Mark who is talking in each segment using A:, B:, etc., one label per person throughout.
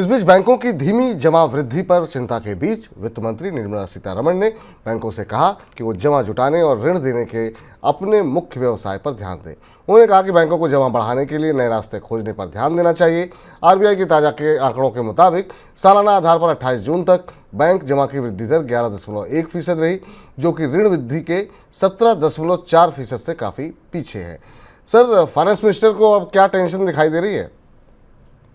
A: इस बीच बैंकों की धीमी जमा वृद्धि पर चिंता के बीच वित्त मंत्री निर्मला सीतारमण ने बैंकों से कहा कि वो जमा जुटाने और ऋण देने के अपने मुख्य व्यवसाय पर ध्यान दें। उन्होंने कहा कि बैंकों को जमा बढ़ाने के लिए नए रास्ते खोजने पर ध्यान देना चाहिए। आरबीआई के ताजा के आंकड़ों के मुताबिक सालाना आधार पर 28 जून तक बैंक जमा की वृद्धि दर 11.1% रही, जो कि ऋण वृद्धि के 17.4% से काफ़ी पीछे है। सर, फाइनेंस मिनिस्टर को अब क्या टेंशन दिखाई दे रही है?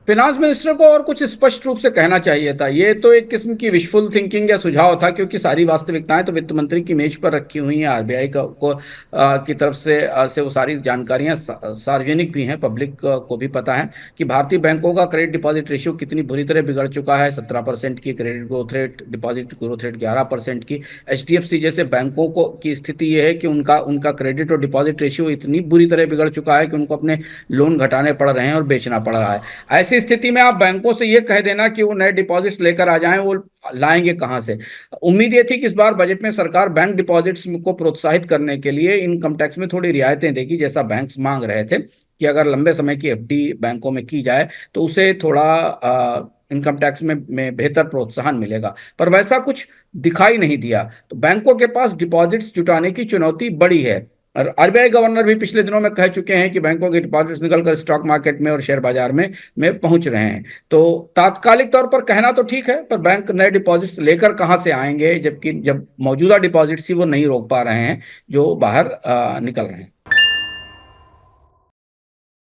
B: फिनांस मिनिस्टर को और कुछ स्पष्ट रूप से कहना चाहिए था। ये तो एक किस्म की विशफुल थिंकिंग या सुझाव था, क्योंकि सारी वास्तविकताएं तो वित्त मंत्री की मेज पर रखी हुई हैं। आरबीआई की तरफ से वो सारी जानकारियां सार्वजनिक भी हैं, पब्लिक को भी पता है कि भारतीय बैंकों का क्रेडिट डिपॉजिट रेशियो कितनी बुरी तरह बिगड़ चुका है। 17% की credit growth rate, deposit growth rate 11% की। एचडीएफसी जैसे बैंकों को की स्थिति ये है कि उनका उनका क्रेडिट और डिपॉजिट रेशियो इतनी बुरी तरह बिगड़ चुका है कि उनको अपने लोन घटाने पड़ रहे हैं और बेचना पड़ रहा है। ऐसे स्थिति में आप बैंकों से ये कह देना कि वो नए डिपॉजिट्स लेकर आ जाएं, वो लाएंगे कहां से? उम्मीद ये थी कि इस बार बजट में सरकार बैंक डिपॉजिट्स को प्रोत्साहित करने के लिए इनकम टैक्स में थोड़ी रियायतें देगी, जैसा बैंक्स मांग रहे थे कि अगर लंबे समय की एफडी बैंकों में की जाए तो उसे थोड़ा इनकम टैक्स में बेहतर प्रोत्साहन मिलेगा। पर वैसा कुछ दिखाई नहीं दिया। तो बैंकों के पास डिपॉजिट्स जुटाने की चुनौती बड़ी है। और आरबीआई गवर्नर भी पिछले दिनों में कह चुके हैं कि बैंकों के डिपॉजिट्स निकलकर स्टॉक मार्केट में और शेयर बाजार में पहुंच रहे हैं। तो तात्कालिक तौर पर कहना तो ठीक है, पर बैंक नए डिपॉजिट्स लेकर कहां से आएंगे, जबकि जब मौजूदा डिपॉजिट्स ही वो नहीं रोक पा रहे हैं जो बाहर निकल रहे हैं।